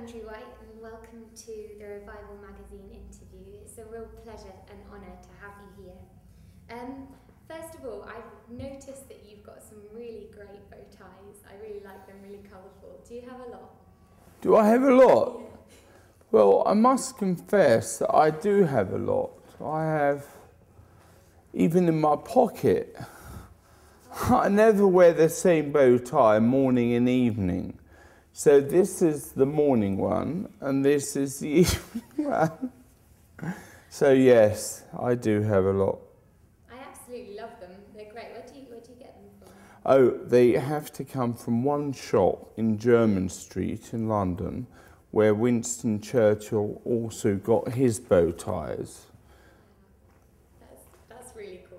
Andrew White and welcome to the Revival magazine interview. It's a real pleasure and honour to have you here. First of all, I've noticed that you've got some really great bow ties. I really like them, really colourful. Do you have a lot? Do I have a lot? Yeah. Well, I must confess that I do have a lot. I have, even in my pocket, I never wear the same bow tie morning and evening. So this is the morning one, and this is the evening one. So yes, I do have a lot. I absolutely love them. They're great. Where do you get them from? Oh, they have to come from one shop in Jermyn Street in London, where Winston Churchill also got his bow ties. That's really cool.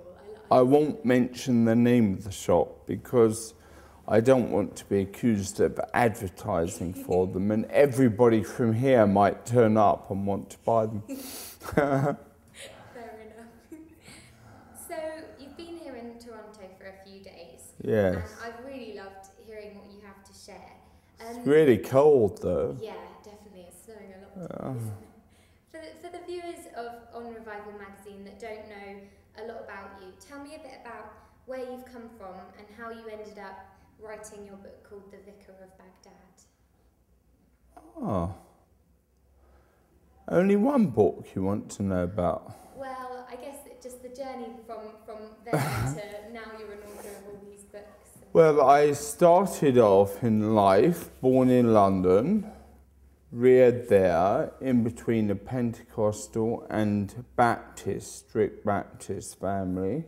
I won't mention the name of the shop because I don't want to be accused of advertising for them, and everybody from here might turn up and want to buy them. Fair enough. So, you've been here in Toronto for a few days. Yes. And I've really loved hearing what you have to share. It's really cold, though. Yeah, definitely. It's snowing a lot. For the viewers of On Revival magazine that don't know a lot about you, tell me a bit about where you've come from and how you ended up writing your book called The Vicar of Baghdad. Oh. Only one book you want to know about? Well, I guess just the journey from there to now you're an author of all these books. Well, I started off in life, born in London, reared there, in between a Pentecostal and Baptist, strict Baptist family.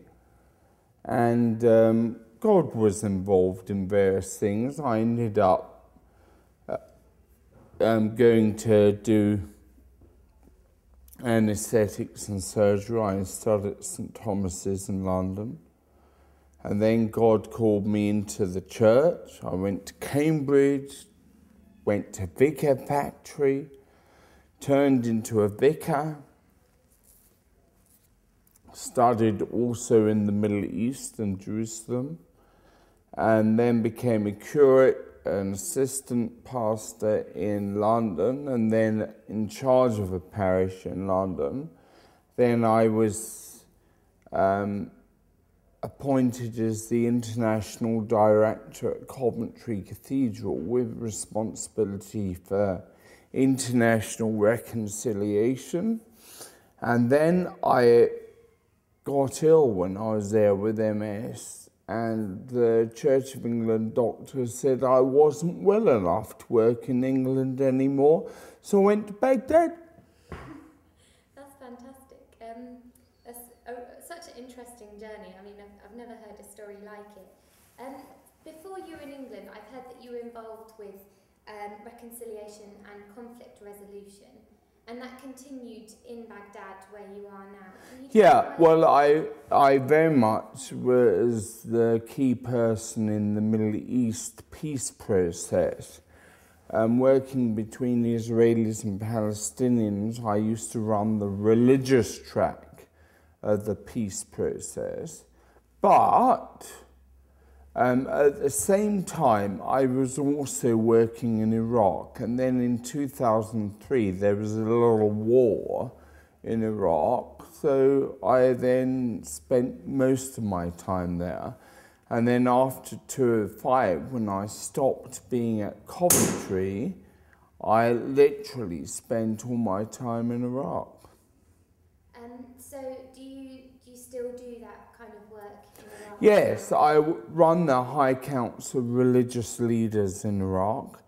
And God was involved in various things. I ended up going to do anaesthetics and surgery. I studied at St Thomas's in London. And then God called me into the church. I went to Cambridge, went to Vicar Factory, turned into a vicar, studied also in the Middle East and Jerusalem, and then became a curate, an assistant pastor in London, and then in charge of a parish in London. Then I was appointed as the international director at Coventry Cathedral with responsibility for international reconciliation. And then I got ill when I was there with MS, and the Church of England doctor said I wasn't well enough to work in England anymore, so I went to Baghdad. That's fantastic. That's such an interesting journey. I mean, I've never heard a story like it. Before you were in England, I've heard that you were involved with reconciliation and conflict resolution. And that continued in Baghdad, where you are now. Yeah, well, I very much was the key person in the Middle East peace process. Working between the Israelis and Palestinians, I used to run the religious track of the peace process. But at the same time, I was also working in Iraq, and then in 2003 there was a little war in Iraq, so I then spent most of my time there. And then after 2005, when I stopped being at Coventry, I literally spent all my time in Iraq. So do you still do that kind of work in Iraq? Yes, I run the High Council of Religious Leaders in Iraq,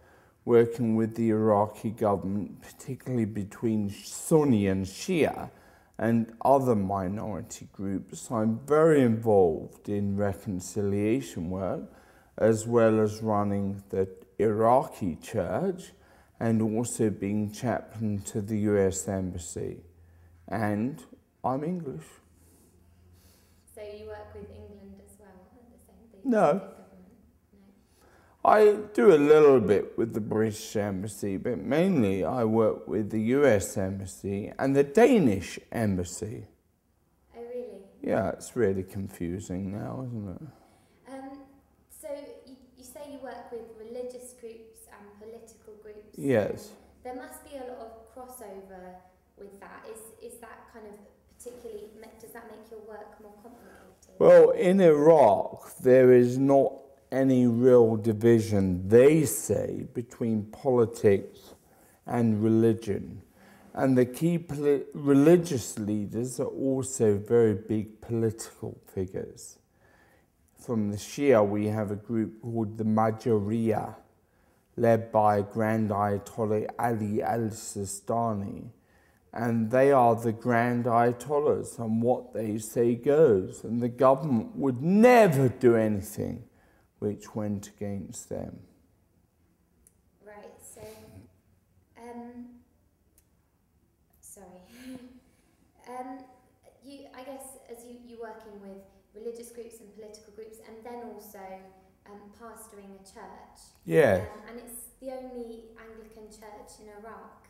working with the Iraqi government, particularly between Sunni and Shia and other minority groups. I'm very involved in reconciliation work, as well as running the Iraqi church and also being chaplain to the US Embassy. And I'm English. So you work with England as well at the same time? No. No. I do a little bit with the British Embassy, but mainly I work with the US Embassy and the Danish Embassy. Oh, really? Yeah, it's really confusing now, isn't it? So you say you work with religious groups and political groups. Yes. And does that make your work more complicated? Well, in Iraq, there is not any real division, they say, between politics and religion. And the key religious leaders are also very big political figures. From the Shia, we have a group called the Majoriyah, led by Grand Ayatollah Ali al-Sistani. And they are the Grand Ayatollahs, and what they say goes. And the government would never do anything which went against them. Right, so, sorry. I guess as you're working with religious groups and political groups, and then also pastoring a church. Yeah. And it's the only Anglican church in Iraq.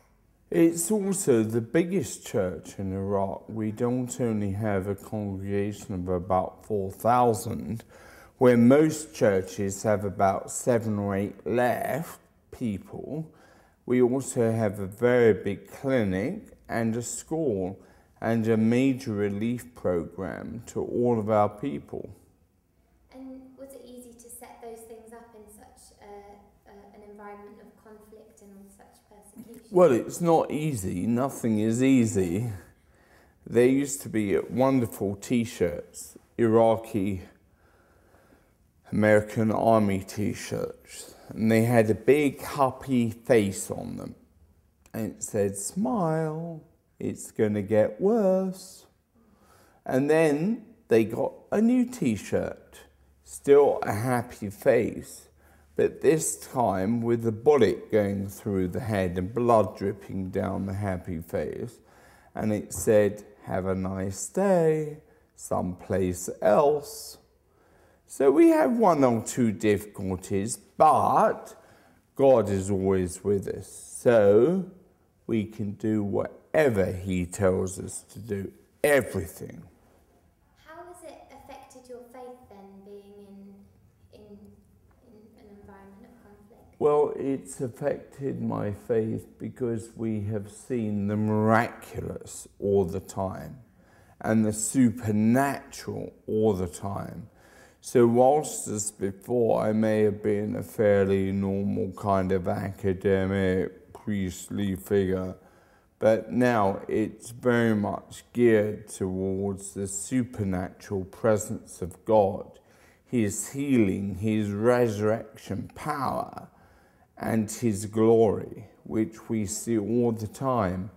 It's also the biggest church in Iraq. We don't only have a congregation of about 4,000, where most churches have about 7 or 8 left people. We also have a very big clinic and a school and a major relief program to all of our people. And was it easy to set those things up in such an environment of conflict and such persecution? Well, it's not easy. Nothing is easy. There used to be wonderful T-shirts, Iraqi American Army T-shirts, and they had a big happy face on them. And it said, "Smile, it's going to get worse." And then they got a new T-shirt, still a happy face, but this time with a bullet going through the head and blood dripping down the happy face. And it said, "Have a nice day, someplace else." So we have 1 or 2 difficulties, but God is always with us. So we can do whatever He tells us to do, everything. How has it affected your faith then, being in an environment of conflict? Well, it's affected my faith because we have seen the miraculous all the time and the supernatural all the time. So whilst as before I may have been a fairly normal kind of academic, priestly figure, but now it's very much geared towards the supernatural presence of God, His healing, His resurrection power, and His glory, which we see all the time.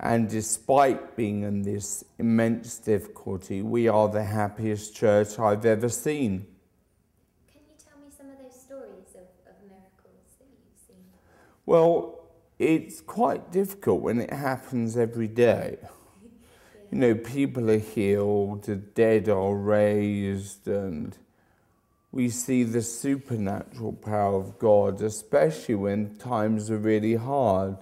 And despite being in this immense difficulty, we are the happiest church I've ever seen. Can you tell me some of those stories of miracles that you've seen? Well, it's quite difficult when it happens every day. Yeah. You know, people are healed, the dead are raised, and we see the supernatural power of God, especially when times are really hard.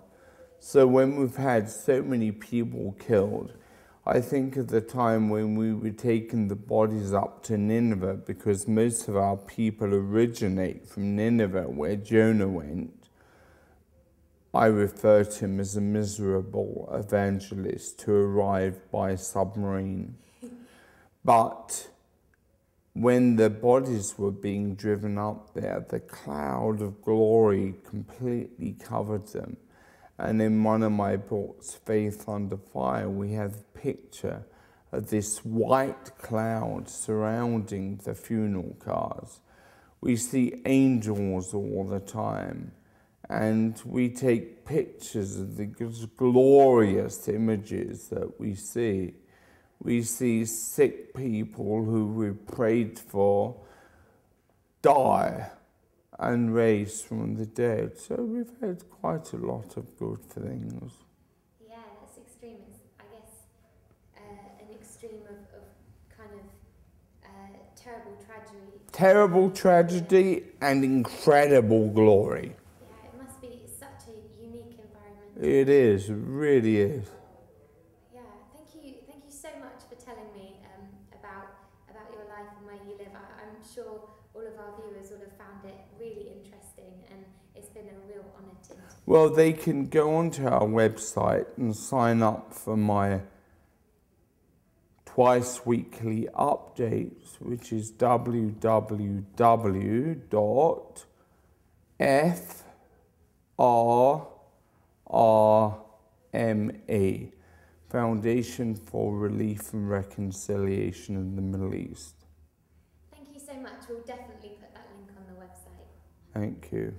So when we've had so many people killed, I think of the time when we were taking the bodies up to Nineveh, because most of our people originate from Nineveh, where Jonah went. I refer to him as a miserable evangelist who arrived by submarine. But when the bodies were being driven up there, the cloud of glory completely covered them. And in one of my books, Faith Under Fire, we have a picture of this white cloud surrounding the funeral cars. We see angels all the time, and we take pictures of the glorious images that we see. We see sick people who we prayed for die and raised from the dead. So we've had quite a lot of good things. Yeah, that's extreme. It's, I guess, an extreme of kind of terrible tragedy. Terrible tragedy and incredible glory. Yeah, it must be such a unique environment. It is, it really is. Yeah, thank you so much for telling me about your life and where you live. I'm sure all of our viewers will have found it really interesting, and it's been a real honour to interview. Well, they can go onto our website and sign up for my twice weekly updates, which is www.FRRMA, Foundation for Relief and Reconciliation in the Middle East. Thank you so much. We'll definitely put that link on the website. Thank you.